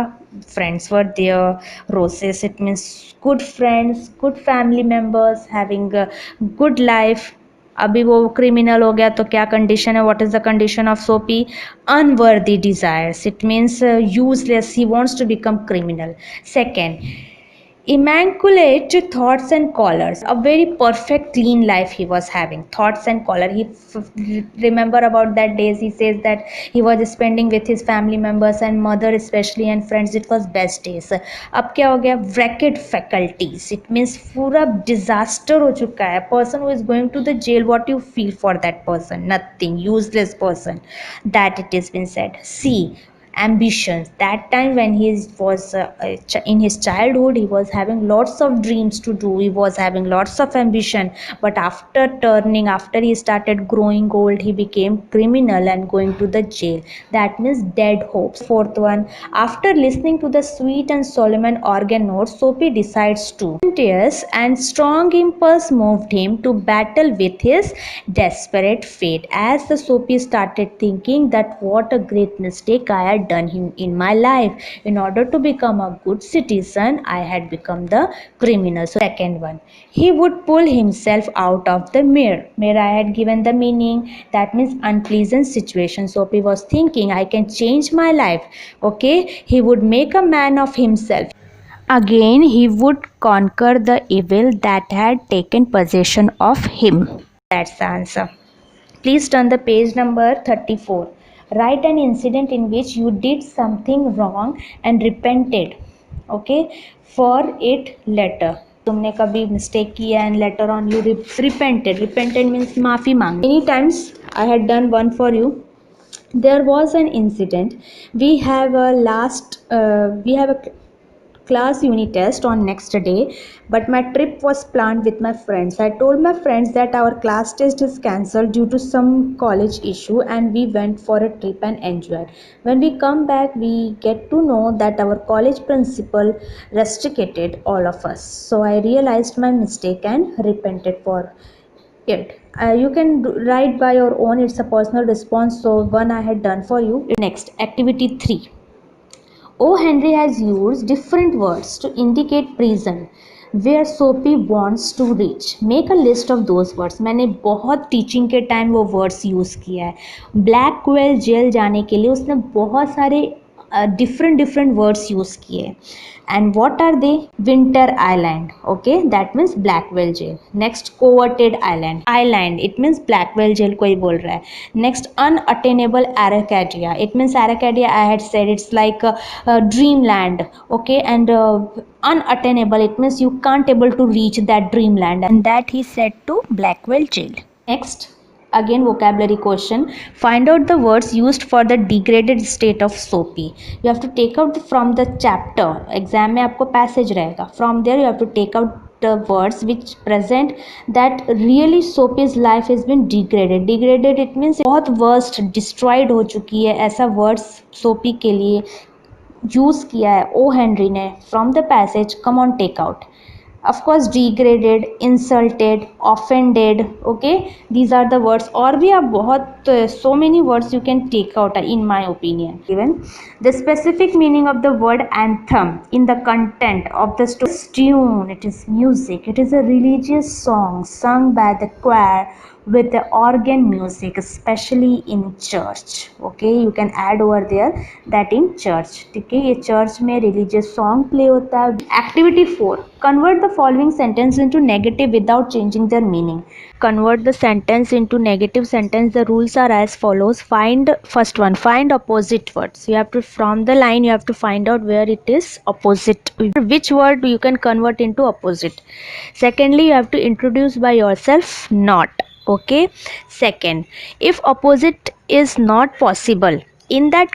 Friends were there, roses, it means good friends, good family members, having a good life. अभी वो criminal हो गया तो क्या कंडीशन है? What is the condition of Soapy? Unworthy desires. It means useless, he wants to become criminal. Second, immaculate thoughts and collars. A very perfect clean life he was having. Thoughts and collar, he remember about that days, he says that he was spending with his family members and mother especially and friends. It was best days. अब क्या हो गया? Wrecked faculties. It means पूरा disaster हो चुका है. Person who is going to the jail, what you feel for that person? Nothing. Useless person. That it has been said. See, ambitions. That time when he was in his childhood, he was having lots of dreams to do, he was having lots of ambition, but after he started growing old, he became criminal and going to the jail. That means dead hopes. Fourth one, after listening to the sweet and solemn organ notes, Soapy decides to tears and strong impulse moved him to battle with his desperate fate. As the Soapy started thinking that what a great mistake I had done in my life. In order to become a good citizen, I had become the criminal. So second one, he would pull himself out of the mirror. I had given the meaning, that means unpleasant situation. So he was thinking I can change my life. Okay, he would make a man of himself. Again, he would conquer the evil that had taken possession of him. That's the answer. Please turn the page number 34. Write an incident in which you did something wrong and repented, okay, for it later. तुमने कभी mistake किया and later on you repented means माफ़ी मांग. Many times I had done one for you. There was an incident. We have a class uni test on next day, but my trip was planned with my friends. I told my friends that our class test is cancelled due to some college issue, and we went for a trip and enjoyed. When we come back, we get to know that our college principal restricted all of us. So I realized my mistake and repented for it. You can write by your own, it's a personal response. So one I had done for you. Next, activity 3. O. Henry has used different words to indicate prison where Sophie wants to reach. Make a list of those words. मैंने बहुत teaching के time वो words use किया है. Blackwell jail जाने के लिए उसने बहुत सारे different words यूज़ किए. And what are they? Winter Island. Okay, that means Blackwell jail. Next, coveted island. Island, it means Blackwell jail कोई बोल रहा है. Next, unattainable Arcadia. It means Arcadia, I had said, it's like a dreamland. Okay, and unattainable, it means you can't able to reach that dreamland, and that he said to Blackwell jail. Next, again vocabulary question. Find out the words used for the degraded state of Soapy. You have to take out from the chapter. Exam में आपको passage रहेगा. From there you have to take out the words which present that really Soapy's life has been degraded. Degraded it means बहुत worst, destroyed हो चुकी है. ऐसा words Soapy के लिए यूज़ किया है ओ हेनरी ने. From the passage, come on take out. of course degraded, insulted, offended. Okay, these are the words. और भी आप बहुत so many words you can take out in my opinion. Even the specific meaning of the word anthem in the content of the tune, it is music, it is a religious song sung by the choir with the organ music, especially in church. Okay, you can add over there that in church. ठीक है, ये church में religious song play होता है. Activity 4. Convert the following sentence into negative without changing their meaning. Convert the sentence into negative sentence. The rules are as follows. Find first one. Find opposite words. You have to, from the line you have to find out where it is opposite. Which word you can convert into opposite. Secondly, you have to introduce by yourself not. Okay. Second, if opposite is not possible, in that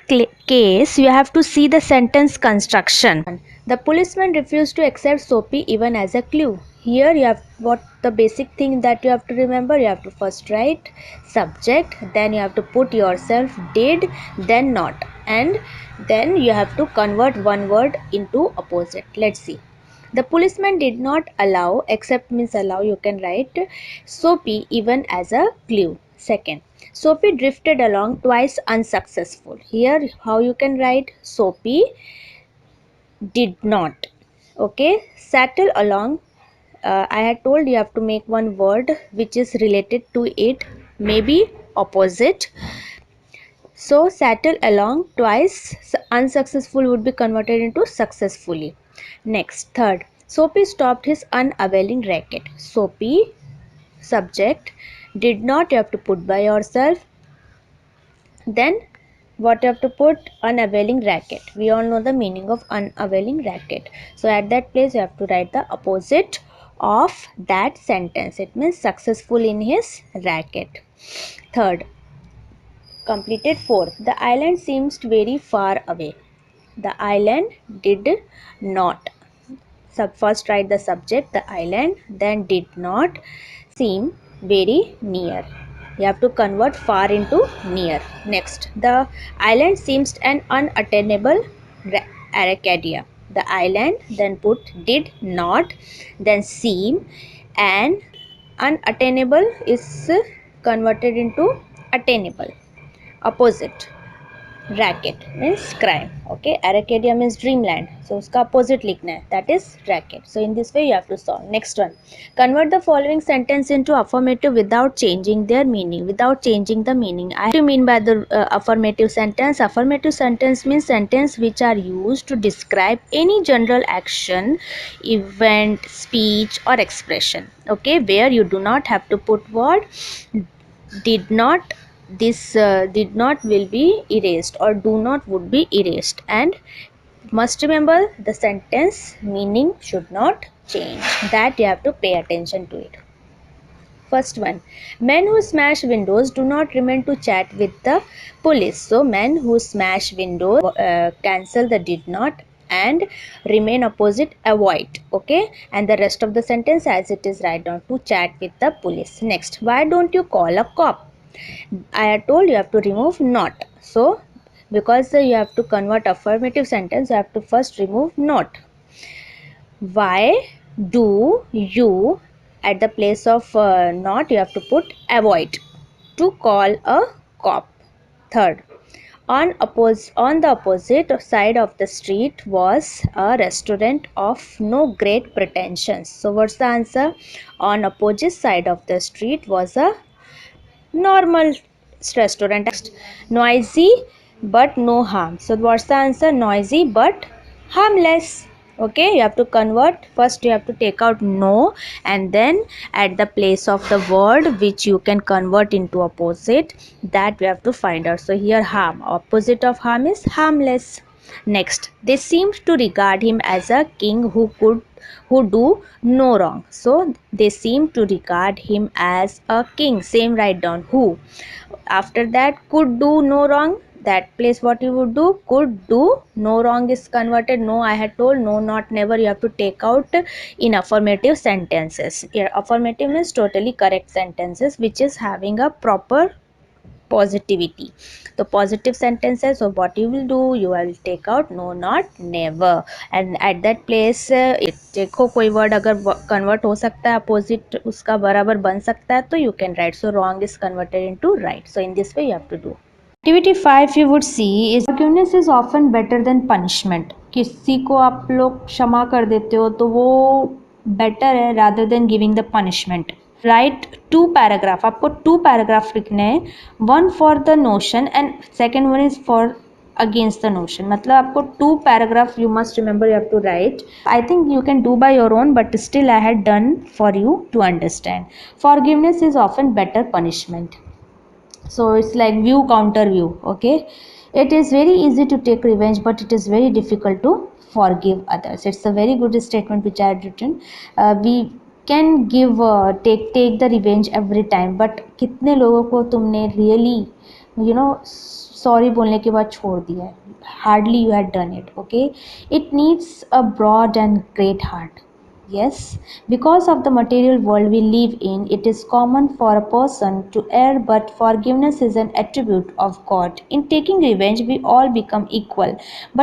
case you have to see the sentence construction. The policeman refused to accept Soapy even as a clue. Here you have what the basic thing that you have to remember. You have to first write subject, then you have to put yourself did, then not, and then you have to convert one word into opposite. Let's see. The policeman did not allow, accept means allow, you can write Soapy even as a clue. Second, Soapy drifted along twice unsuccessful. Here how you can write Soapy did not. Okay, settle along. I had told you have to make one word which is related to it, maybe opposite. So settle along twice unsuccessful would be converted into successfully. Next, third, Soapy stopped his unavailing racket. Soapy, subject, did not, you have to put by yourself. Then what you have to put? Unavailing racket. We all know the meaning of unavailing racket. So at that place you have to write the opposite of that sentence. It means successful in his racket. Third, completed. Fourth, the island seems very far away. The island did not. First write the subject, the island, then did not seem very near. You have to convert far into near. Next, the island seems an unattainable Arcadia. The island, then put did not, then seem, and unattainable is converted into attainable. Opposite, racket means crime. Okay, Arcadia means dreamland, so uska opposite likhna hai, that is racket. So in this way you have to solve. Next one, convert the following sentence into affirmative without changing their meaning. Without changing the meaning, I do mean by the affirmative sentence. Affirmative sentence means sentence which are used to describe any general action, event, speech or expression. Okay, where you do not have to put word did not. This did not will be erased, or do not would be erased, and must remember the sentence meaning should not change. That you have to pay attention to it. First one, men who smash windows do not remain to chat with the police. So men who smash windows, cancel the did not, and remain opposite avoid. Okay, and the rest of the sentence as it is, write down to chat with the police. Next, why don't you call a cop? I had told you have to remove not. So because you have to convert affirmative sentence, you have to first remove not. Why do you, at the place of not, you have to put avoid to call a cop. Third, on the opposite side of the street was a restaurant of no great pretensions. So what's the answer? On opposite side of the street was a normal restaurant. Noisy but no harm. So what's the answer? Noisy but harmless. Okay, you have to convert. First you have to take out no, and then at the place of the word which you can convert into opposite, that we have to find out. So here harm, opposite of harm is harmless. Next, they seemed to regard him as a king who do no wrong. So they seem to regard him as a king. Same, write down who. After that, could do no wrong, that place what you would do, could do no wrong is converted. No, I had told no, not, never, you have to take out in affirmative sentences. Here affirmative means totally correct sentences which is having a proper positivity. The positive sentences, so what you will do, you will take out no, not, never, and at that place देखो कोई word अगर convert हो सकता है, opposite उसका बराबर बन सकता है, तो you can write. So wrong is converted into right. So in this way you have to do. Activity 5 you would see is forgiveness is often better than punishment. किसी को आप लोग क्षमा कर देते हो तो वो better है rather than giving the punishment. Write two paragraph, आपको टू पैराग्राफ लिखने हैं, one for the notion and second one is for against the notion. मतलब आपको two paragraph you must remember, you have to write. I think you can do by your own, but still I had done for you to understand. Forgiveness is often better punishment. So it's like view counter view. Okay, it is very easy to take revenge but it is very difficult to forgive others. It's a very good statement which I had written. We can give take the revenge every time, but कितने लोगों को तुमने really sorry बोलने के बाद छोड़ दिया है? Hardly you had done it. Okay, it needs a broad and great heart. Yes, because of the material world we live in, it is common for a person to err, but forgiveness is an attribute of God. In taking revenge, we all become equal,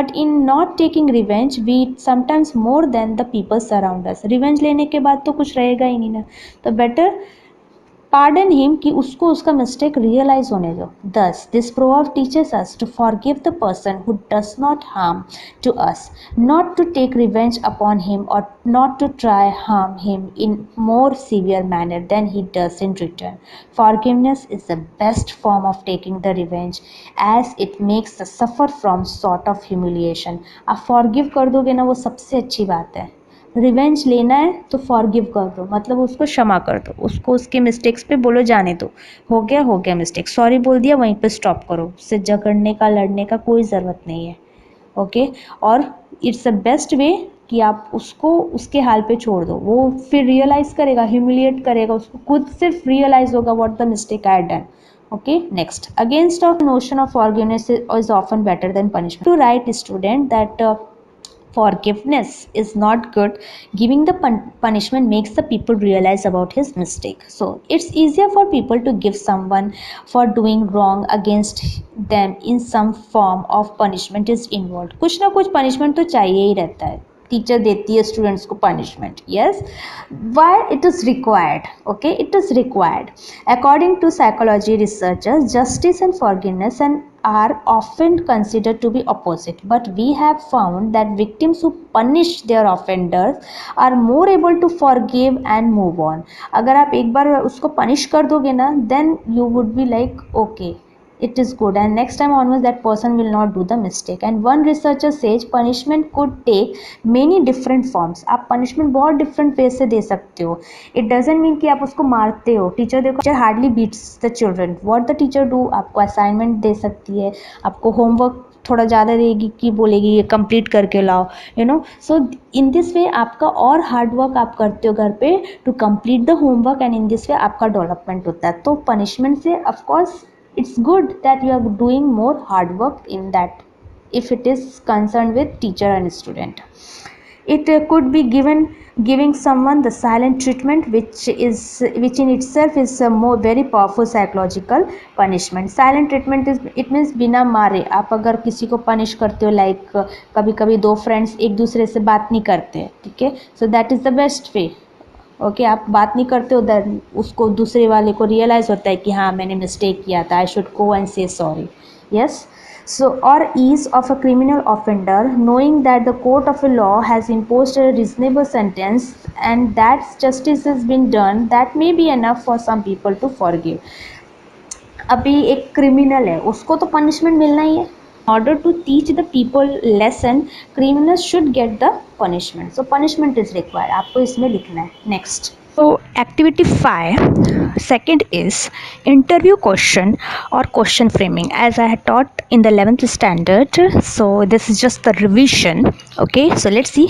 but in not taking revenge, we sometimes more than the people surround us. Revenge लेने के बाद तो कुछ रहेगा ही नहीं ना, तो better pardon him कि उसको उसका mistake realize होने दो. Thus, this proverb teaches us to forgive the person who does not harm to us, not to take revenge upon him or not to try harm him in more severe manner than he does in return. Forgiveness is the best form of taking the revenge as it makes the suffer from sort of humiliation. आप forgive कर दोगे ना, वो सबसे अच्छी बात है. Revenge लेना है तो फॉरगिव कर दो, मतलब उसको क्षमा कर दो, उसको उसके मिस्टेक्स पे बोलो जाने दो, हो गया मिस्टेक, सॉरी बोल दिया, वहीं पे स्टॉप करो, उससे झगड़ने का लड़ने का कोई ज़रूरत नहीं है. ओके, और इट्स द बेस्ट वे कि आप उसको उसके हाल पे छोड़ दो, वो फिर रियलाइज़ करेगा, ह्यूमिलिएट करेगा, उसको खुद सिर्फ रियलाइज़ होगा what the mistake I had done. Okay, next, against of notion of forgiveness is often better than punishment. To write student that forgiveness is not good, giving the punishment makes the people realize about his mistake. So it's easier for people to give someone for doing wrong against them in some form of punishment is involved. कुछ ना कुछ punishment तो चाहिए ही रहता है. Teacher देती है students को punishment. Yes, why it is required? Okay, it is required according to psychology researchers. Justice and forgiveness and are often considered to be opposite, but we have found that victims who punish their offenders are more able to forgive and move on. अगर आप एक बार उसको punish कर दोगे ना, then you would be like okay, it is good, and next time onwards that person will not do the mistake. And one researcher says punishment could take many different forms. आप punishment बहुत different way से दे सकते हो. It doesn't mean कि आप उसको मारते हो. टीचर देखो, teacher hardly beats the children. What the teacher do? आपको assignment दे सकती है, आपको homework थोड़ा ज़्यादा देगी कि बोलेगी ये कंप्लीट करके लाओ, सो इन दिस वे आपका और हार्ड वर्क आप करते हो घर पे to complete the homework, and in this way आपका डेवलपमेंट होता है. तो पनिशमेंट से of course it's good that you are doing more hard work in that if it is concerned with teacher and student. It could be giving someone the silent treatment, which in itself is a more very powerful psychological punishment. Silent treatment is, it means बिना मारे आप अगर किसी को punish करते हो, like कभी कभी दो फ्रेंड्स एक दूसरे से बात नहीं करते, ठीक है, so that is the best way. Okay आप बात नहीं करते हो, देन उसको दूसरे वाले को रियलाइज़ होता है कि हाँ मैंने मिस्टेक किया था, आई शुड गो एंड से sorry. Yes. So, or ease of a criminal offender, knowing that the court of a law has imposed a reasonable sentence and that justice has been done, that may be enough for some people to forgive. अभी एक criminal है, उसको तो punishment मिलना ही है. Order to teach the people lesson, criminals should get the punishment. So punishment is required. आपको इसमें लिखना है. Next. So activity 5, second is interview question or question framing, as I had taught in the 11th standard. So this is just the revision. Okay, so let's see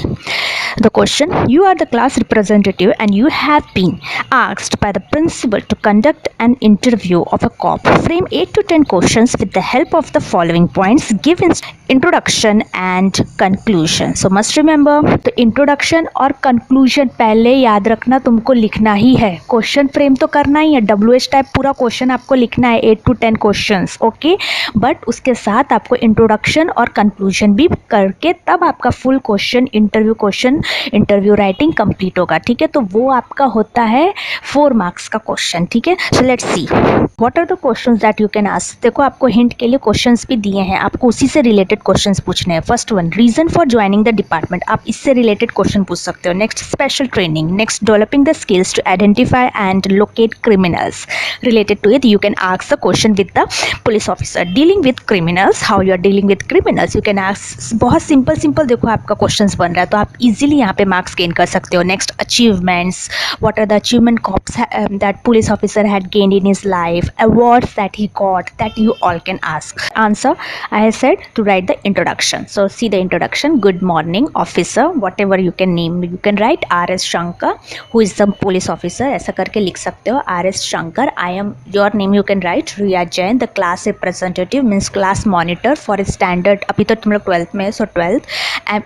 the question. You are the class representative and you have been asked by the principal to conduct an interview of a cop. Frame 8 to 10 questions with the help of the following points. Give introduction and conclusion. So must remember the introduction और conclusion पहले याद रखना, तुमको लिखना ही है. Question frame तो करना ही है, WH टाइप पूरा क्वेश्चन आपको लिखना है, 8 to 10 क्वेश्चंस. ओके, बट उसके साथ आपको इंट्रोडक्शन और कंक्लूजन भी करके तब आपका full question interview writing complete होगा. ठीक है, तो वो आपका होता है 4 मार्क्स का क्वेश्चन. ठीक है, so let's see what are the questions that you can ask. देखो आपको हिंट के लिए क्वेश्चंस भी दिए हैं, आपको उसी से रिलेटेड क्वेश्चंस पूछने हैं. First one, reason for joining the department, आप इससे रिलेटेड क्वेश्चन पूछ सकते हो. Next, special training. Next, developing the skills to identify and locate criminals. Related to it, you can ask the question with the police officer. Dealing with criminals, how you are dealing with criminals, you can ask. बहुत simple देखो आपका questions बन रहा है, तो आप easily यहाँ पे मार्क्स गेन कर सकते हो. Next, achievements. What are the achievement cops that police officer had gained in his life, awards that he got, that you all can ask. Answer, I have said to write the introduction. So see the introduction. Good morning officer, whatever you can name, you can write R.S. Shankar, who is the police officer, ऐसा करके लिख सकते हो. R.S. Shankar. I am, your name you can write Riya Jain. The class representative means class monitor for standard, अभी तो तुम लोग 12th में, सो 12th. And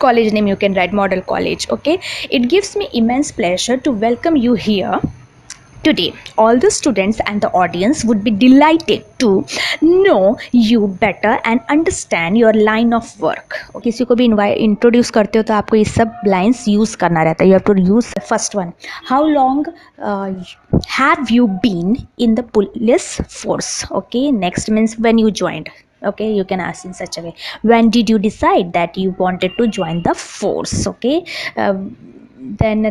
college name you can write model college. Okay, it gives me immense pleasure to welcome you here today. All the students and the audience would be delighted to know you better and understand your line of work. किसी को भी introduce करते हो तो आपको ये सब lines use करना रहता है. You have to use first one. How long have you been in the police force. Okay, next means when you joined. Okay, you can ask in such a way. When did you decide that you wanted to join the force? Okay, then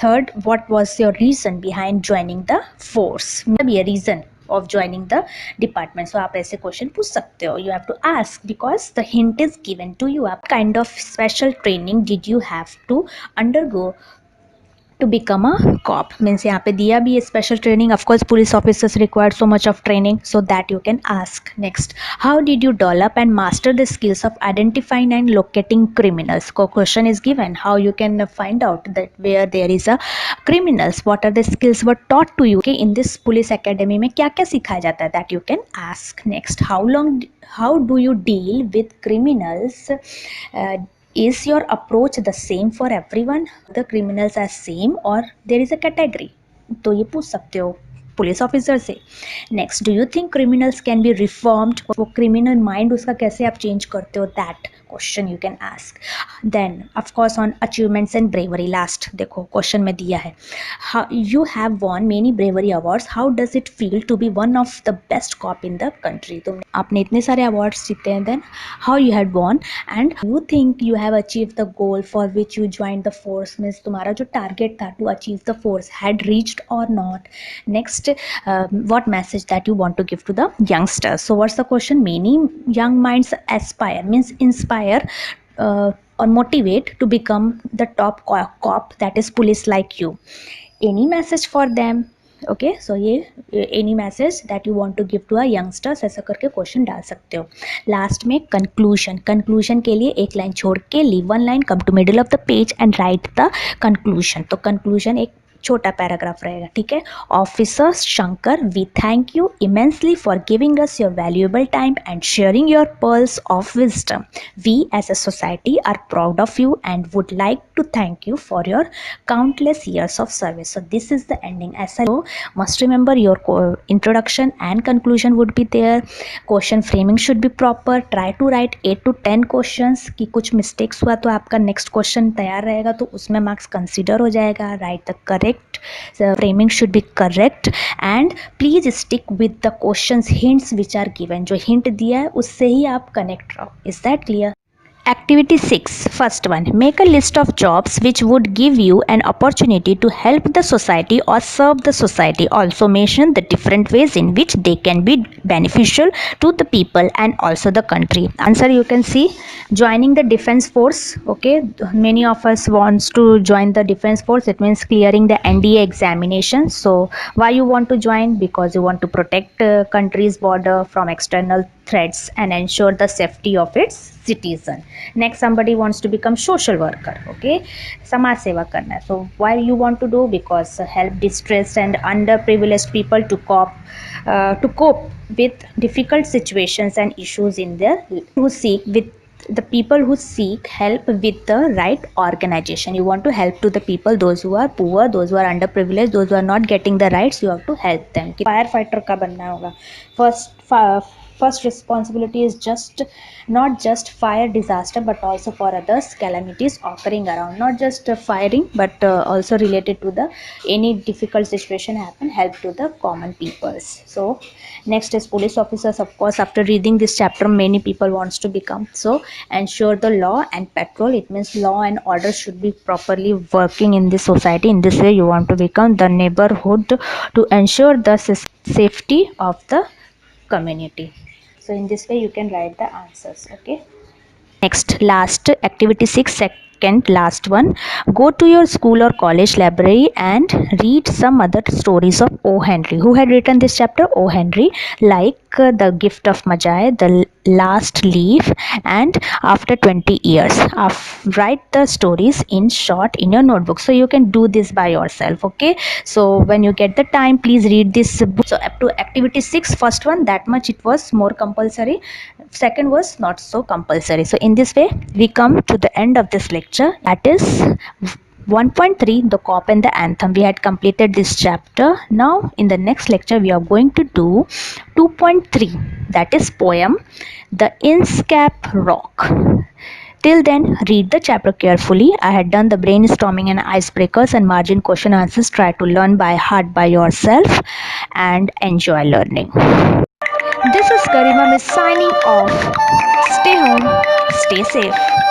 third, what was your reason behind joining the force? Maybe a reason of joining the department. So आप ऐसे question पूछ सकते हो. You have to ask because the hint is given to you. What kind of special training did you have to undergo to become a cop? Means यहाँ पे दिया भी है special training. Of course police officers require so much of training, so that you can ask. Next, how did you develop and master the skills of identifying and locating criminals? Question is given, how you can find out that where there is a criminals, what are the skills were taught to you. Okay, in this police academy में क्या क्या सिखाया जाता है, that you can ask. Next, how do you deal with criminals? Is your approach the same for everyone? The criminals are same or there is a category? तो ये पूछ सकते हो पुलिस ऑफिसर से. Next, do you think criminals can be reformed? वो criminal mind उसका कैसे आप चेंज करते हो, that question you can ask. Then of course on achievements and bravery. Last देखो क्वेश्चन में दिया है, you have won many bravery awards, how does it feel to be one of the best cop in the country. तुमने आपने इतने सारे awards जीते हैं, then how you had won and you think you have achieve the goal for which you join the force. Means तुम्हारा जो target था to achieve the force had reached और not. Next, what message that you want to give to the youngsters. So what's the question? Many young minds aspire, means inspire or motivate to become the top cop, that is police like you. Any message for them? Okay, so ये any message that you want to give to a youngsters, ऐसा करके question डाल सकते हो. Last में conclusion के लिए एक लाइन छोड़ के leave one line, come to middle of the page and write the conclusion. तो कंक्लूजन एक छोटा पैराग्राफ रहेगा, ठीक है। Officer Shankar, we thank you immensely for giving us your valuable time and sharing your pearls of wisdom. We as a society are proud of you and would like to thank you for your countless years of service. So this is the ending. As I must remember your introduction and conclusion would be there. Question framing should be proper. Try to write 8 to 10 questions. कि कुछ mistakes हुआ तो आपका next question तैयार रहेगा तो उसमें marks consider हो जाएगा. Write the correct framing should be correct and please stick with the questions hints which are given. जो hint दिया है उससे ही आप connect रहो. Is that clear? Activity 6, first one, make a list of jobs which would give you an opportunity to help the society or serve the society. Also mention the different ways in which they can be beneficial to the people and also the country. Answer you can see, joining the defense force. Okay, many of us wants to join the defense force. It means clearing the NDA examination. So why you want to join? Because you want to protect country's border from external threats and ensure the safety of its citizen. Next, somebody wants to become social worker. Okay, समाज सेवा करना है. So why you want to do? Because help distressed and underprivileged people to cope with difficult situations and issues in their who seek with the people who seek help with the right organization. You want to help to the people, those who are poor, those who are underprivileged, those who are not getting the rights. You have to help them. Firefighter का बनना होगा. First responsibility is not just fire disaster but also for others calamities occurring around, not just firing but also related to the any difficult situation happen, help to the common peoples. So next is police officers. Of course, after reading this chapter many people wants to become. So ensure the law and patrol. It means law and order should be properly working in the society. In this way you want to become the neighborhood to ensure the safety of the community. So in this way you can write the answers. Okay, next, last activity 6, second last one, go to your school or college library and read some other stories of O Henry. Who had written this chapter? O Henry, like The Gift of Magi, The Last Leaf and After 20 Years. Write the stories in short in your notebook. So you can do this by yourself. Okay, so when you get the time please read this book. So up to activity 6, first one, that much it was more compulsory, second was not so compulsory. So in this way we come to the end of this lecture, that is 1.3, the cop and the anthem. We had completed this chapter. Now in the next lecture we are going to do 2.3, that is poem, The Inkscape Rock. Till then, read the chapter carefully. I had done the brainstorming and icebreakers and margin question answers. Try to learn by heart by yourself and enjoy learning. This is Garima Miss signing off. Stay home, stay safe.